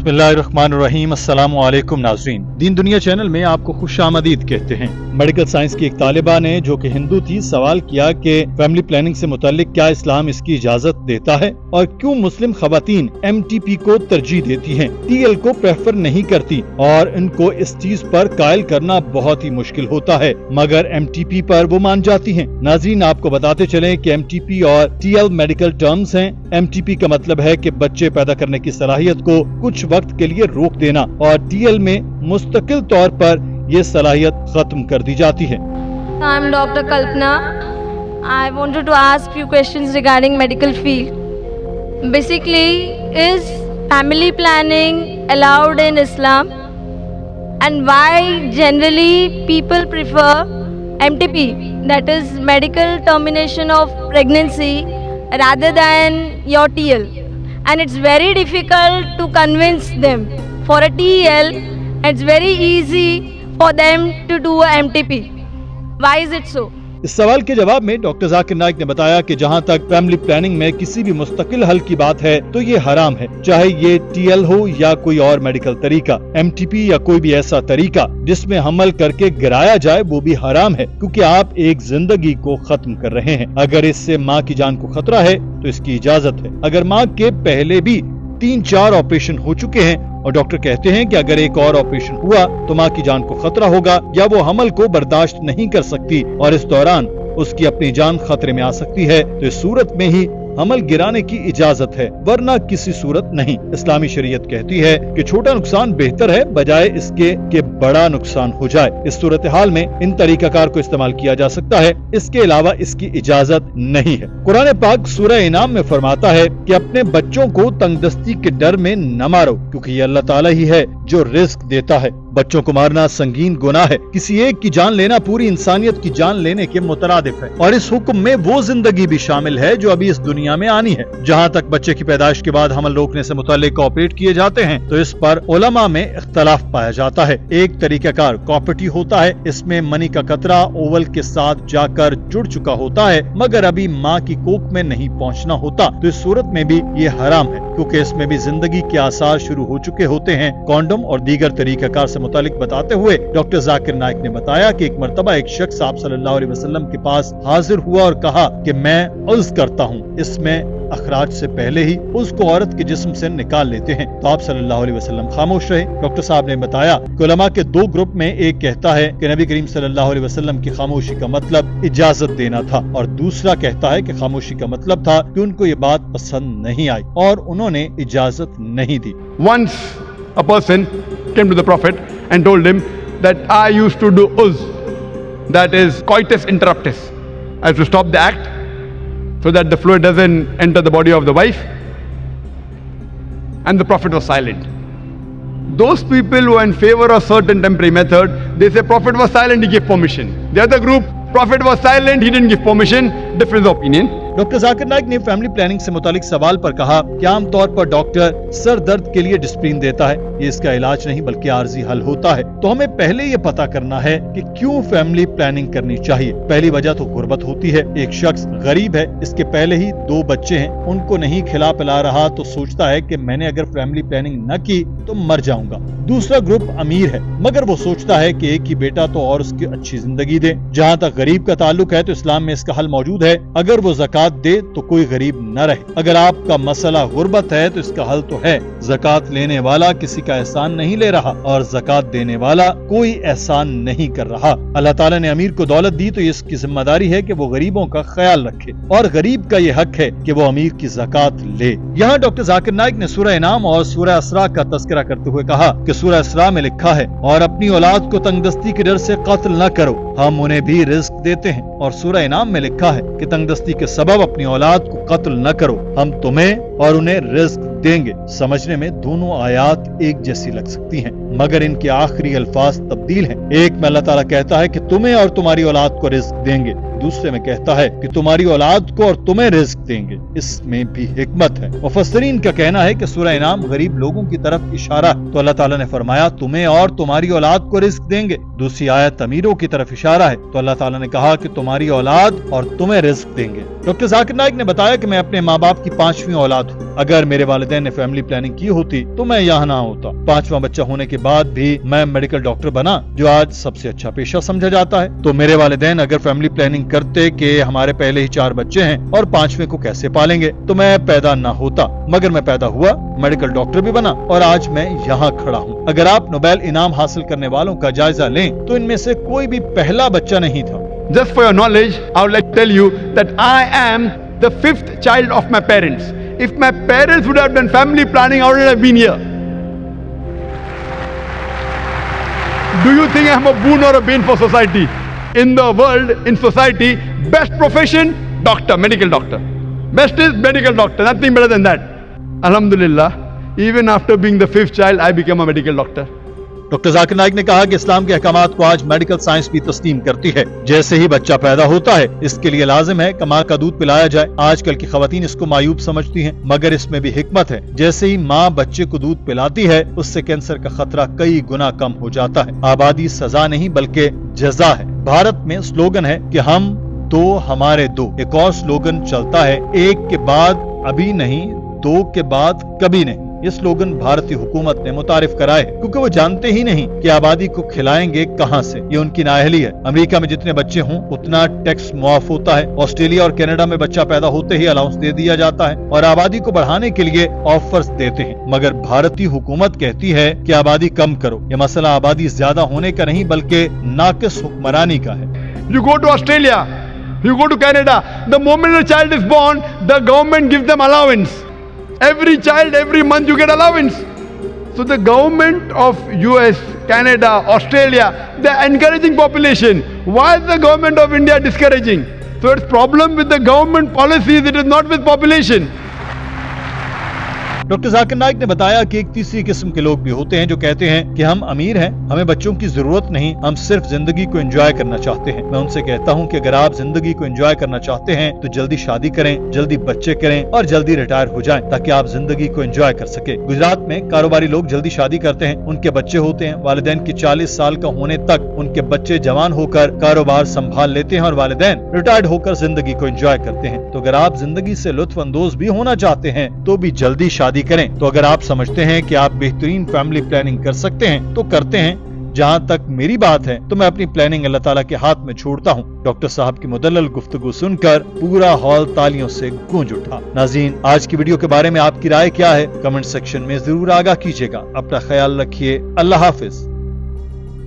बिस्मिल्लाहिर्रहमानिर्रहीम। अस्सलामु अलैकुम नाज़रीन, दीन दुनिया चैनल में आपको खुश आमदीद कहते हैं। मेडिकल साइंस की एक तालिबा ने, जो कि हिंदू थी, सवाल किया कि फैमिली प्लानिंग से मुताल्लिक क्या इस्लाम इसकी इजाजत देता है और क्यों मुस्लिम खवातीन MTP को तरजीह देती हैं, TL को प्रेफर नहीं करती और इनको इस चीज पर कायल करना बहुत ही मुश्किल होता है, मगर MTP पर वो मान जाती हैं। नाज़रीन, आपको बताते चलें कि MTP और TL मेडिकल टर्म्स हैं। MTP का मतलब है कि बच्चे पैदा करने की सलाहियत को कुछ वक्त के लिए रोक देना और TL में मुस्तकिल तौर पर ये सलाहियत खत्म कर दी जाती है। I'm Dr. Kalpana. I wanted to ask few questions regarding medical field. Basically, is family planning allowed in Islam? And why generally people prefer MTP, that is medical termination of pregnancy, rather than your TL? And it's very difficult to convince them. For a TL, it's very easy for them to do a MTP. Why is it so? इस सवाल के जवाब में doctor Zakir Naik ने बताया कि जहां तक फैमिली प्लानिंग में किसी भी मुस्तकिल हल की बात है तो ये हराम है, चाहे ये TL हो या कोई और मेडिकल तरीका। MTP या कोई भी ऐसा तरीका जिसमें हमल करके गिराया जाए वो भी हराम है, क्योंकि आप एक जिंदगी को खत्म कर रहे हैं। अगर इससे माँ की जान को खतरा है तो इसकी इजाजत है। अगर माँ के पहले भी 3-4 ऑपरेशन हो चुके हैं और डॉक्टर कहते हैं कि अगर एक और ऑपरेशन हुआ तो माँ की जान को खतरा होगा या वो हमल को बर्दाश्त नहीं कर सकती और इस दौरान उसकी अपनी जान खतरे में आ सकती है, तो इस सूरत में ही हमल गिराने की इजाजत है, वरना किसी सूरत नहीं। इस्लामी शरीयत कहती है कि छोटा नुकसान बेहतर है बजाय इसके कि बड़ा नुकसान हो जाए। इस सूरत हाल में इन तरीकाकार को इस्तेमाल किया जा सकता है, इसके अलावा इसकी इजाजत नहीं है। कुरान पाक सूरह इनाम में फरमाता है कि अपने बच्चों को तंगदस्ती के डर में न मारो, क्योंकि ये अल्लाह ताला ही है जो रिस्क देता है। बच्चों को मारना संगीन गुनाह है। किसी एक की जान लेना पूरी इंसानियत की जान लेने के मुतरादिफ है और इस हुक्म में वो जिंदगी भी शामिल है जो अभी इस दुनिया में आनी है। जहाँ तक बच्चे की पैदाइश के बाद हमल रोकने से मुताल्लिक ऑपरेट किए जाते हैं तो इस पर उलमा में इख्तलाफ पाया जाता है। एक तरीकाकार कॉपरेटिव होता है, इसमें मनी का कतरा ओवल के साथ जाकर जुड़ चुका होता है मगर अभी माँ की कोख में नहीं पहुँचना होता, तो इस सूरत में भी ये हराम है, क्योंकि इसमें भी जिंदगी के आसार शुरू हो चुके होते हैं। कॉन्डोम और दीगर तरीकाकार से मुतालिक बताते हुए डॉक्टर जाकिर नाइक ने बताया कि एक मर्तबा एक शख्स आप सल्लल्लाहु अलैहि वसल्लम के पास हाजिर हुआ और कहा कि मैं उज़्र करता हूँ, इसमें अखराज से पहले ही उसको औरत के जिस्म से निकाल लेते हैं। तो आप सल्लल्लाहु अलैहि वसल्लम खामोश रहे। डॉक्टर साहब ने बताया कि उलमा के 2 ग्रुप में एक कहता है कि नबी करीम सल्लल्लाहु अलैहि वसल्लम की खामोशी का मतलब इजाजत देना था और दूसरा कहता है कि खामोशी का मतलब था कि उनको ये बात पसंद नहीं आई और उन्होंने इजाजत नहीं दी। Once a person came to the Prophet and told him that I used to do uz, that is coitus interruptus. I have to stop the act so that the fluid doesn't enter the body of the wife. And the Prophet was silent. Those people who are in favor of certain temporary method, they say Prophet was silent, he gave permission. The other group, Prophet was silent, he didn't give permission. Difference of opinion. Doctor Zakir Naik ने family planning से मुतालिक सवाल पर कहा कि आम तौर पर डॉक्टर सर दर्द के लिए डिस्प्रिन देता है, ये इसका इलाज नहीं बल्कि आर्जी हल होता है। तो हमें पहले ये पता करना है कि क्यों फैमिली प्लानिंग करनी चाहिए। पहली वजह तो गुर्बत होती है। एक शख्स गरीब है, इसके पहले ही 2 बच्चे हैं, उनको नहीं खिला पिला रहा तो सोचता है कि मैंने अगर फैमिली प्लानिंग न की तो मर जाऊंगा। दूसरा ग्रुप अमीर है मगर वो सोचता है कि एक ही बेटा तो और उसकी अच्छी जिंदगी दे। जहाँ तक गरीब का ताल्लुक है तो इस्लाम में इसका हल मौजूद है, अगर वो ज़कात दे तो कोई गरीब न रहे। अगर आपका मसला गुर्बत है तो इसका हल तो है, ज़कात लेने वाला किसी का एहसान नहीं ले रहा और ज़कात देने वाला कोई एहसान नहीं कर रहा। अल्लाह ताला ने अमीर को दौलत दी तो इसकी जिम्मेदारी है कि वो गरीबों का ख्याल रखे और गरीब का ये हक है कि वो अमीर की ज़कात ले। यहाँ डॉक्टर जाकिर नाइक ने सूरह इनाम और सूरह असरा का तज़किरा करते हुए कहा कि सूरह असरा में लिखा है, और अपनी औलाद को तंगदस्ती के डर से कत्ल न करो, हम उन्हें भी रिस्क देते हैं। और सूरह इनाम में लिखा है कि तंगदस्ती के सबब अपनी औलाद को कत्ल न करो, हम तुम्हें और उन्हें रिस्क देंगे। समझने में दोनों आयात एक जैसी लग सकती हैं, मगर इनके आखिरी अल्फाज तब्दील हैं। एक में अल्लाह ताला कहता है कि तुम्हें और तुम्हारी औलाद को रिस्क देंगे, दूसरे में कहता है कि तुम्हारी औलाद को और तुम्हें रिस्क देंगे। इसमें भी हिकमत है। मुफस्सिरीन का कहना है कि सूरह इनाम गरीब लोगों की तरफ इशारा, तो अल्लाह ताला ने फरमाया तुम्हें और तुम्हारी औलाद को रिस्क देंगे। दूसरी आयत अमीरों की तरफ इशारा है, तो अल्लाह ताला ने कहा कि तुम्हारी औलाद और तुम्हें रिस्क देंगे। डॉक्टर जाकिर नाइक ने बताया कि मैं अपने माँ बाप की 5वीं औलाद हूँ। अगर मेरे वालिदैन वालिदैन ने फैमिली प्लानिंग की होती तो मैं यहाँ ना होता। 5वां बच्चा होने के बाद भी मैं मेडिकल डॉक्टर बना, जो आज सबसे अच्छा पेशा समझा जाता है। तो मेरे वालिदैन अगर फैमिली प्लानिंग करते कि हमारे पहले ही 4 बच्चे हैं और 5वें को कैसे पालेंगे, तो मैं पैदा ना होता। मगर मैं पैदा हुआ, मेडिकल डॉक्टर भी बना और आज मैं यहाँ खड़ा हूँ। अगर आप नोबेल इनाम हासिल करने वालों का जायजा लें तो इनमें से कोई भी पहला बच्चा नहीं था। Just for your knowledge, I would like to tell you that I am the 5th child of my parents. If my parents would have done family planning, I wouldn't have been here. Do you think I am a boon or a bane for society? In the world, in society, best profession, doctor, medical doctor. Best is medical doctor, nothing better than that. Alhamdulillah, even after being the 5th child, I became a medical doctor. Doctor Zakir Naik ने कहा कि इस्लाम के अहकामात को आज medical science भी तस्लीम करती है। जैसे ही बच्चा पैदा होता है, इसके लिए लाजिम है कि माँ का दूध पिलाया जाए। आजकल की खवातीन इसको मायूब समझती हैं, मगर इसमें भी हिकमत है। जैसे ही माँ बच्चे को दूध पिलाती है, उससे कैंसर का खतरा कई गुना कम हो जाता है। आबादी सजा नहीं बल्कि जजा है। भारत में स्लोगन है कि हम दो हमारे दो। एक और स्लोगन चलता है, एक के बाद अभी नहीं, 2 के बाद कभी नहीं। ये स्लोगन भारतीय हुकूमत ने मुतारिफ कराए है, क्योंकि वो जानते ही नहीं कि आबादी को खिलाएंगे कहां से। ये उनकी नाअहली है। अमेरिका में जितने बच्चे हों उतना टैक्स मुआफ होता है। ऑस्ट्रेलिया और कनाडा में बच्चा पैदा होते ही अलाउंस दे दिया जाता है और आबादी को बढ़ाने के लिए ऑफर्स देते हैं। मगर भारतीय हुकूमत कहती है कि आबादी कम करो। ये मसला आबादी ज्यादा होने का नहीं बल्कि नाकिस हुक्मरानी का है। You go to Australia, you go to Canada, the moment a child is born, the government gives them allowance. Every child, every month you get allowance. So the government of US, Canada, Australia, they are encouraging population. Why is the government of India discouraging? So it's problem with the government policies, it is not with population. Doctor Zakir Naik ने बताया कि एक तीसरी किस्म के लोग भी होते हैं जो कहते हैं कि हम अमीर हैं, हमें बच्चों की जरूरत नहीं, हम सिर्फ जिंदगी को एंजॉय करना चाहते हैं। मैं उनसे कहता हूं कि अगर आप जिंदगी को एंजॉय करना चाहते हैं तो जल्दी शादी करें, जल्दी बच्चे करें और जल्दी रिटायर हो जाएं, ताकि आप जिंदगी को एंजॉय कर सके। गुजरात में कारोबारी लोग जल्दी शादी करते हैं, उनके बच्चे होते हैं, वालिदैन की 40 साल का होने तक उनके बच्चे जवान होकर कारोबार संभाल लेते हैं और वालिदैन रिटायर्ड होकर जिंदगी को एंजॉय करते हैं। तो अगर आप जिंदगी से लुत्फ अंदोज भी होना चाहते हैं तो भी जल्दी शादी करें। तो अगर आप समझते हैं कि आप बेहतरीन फैमिली प्लानिंग कर सकते हैं तो करते हैं। जहां तक मेरी बात है तो मैं अपनी प्लानिंग अल्लाह ताला के हाथ में छोड़ता हूं। डॉक्टर साहब की मुदल्लल गुफ्तगू सुनकर पूरा हॉल तालियों से गूंज उठा। नाज़रीन, आज की वीडियो के बारे में आपकी राय क्या है? कमेंट सेक्शन में जरूर आगाह कीजिएगा। अपना ख्याल रखिए। अल्लाह हाफिज।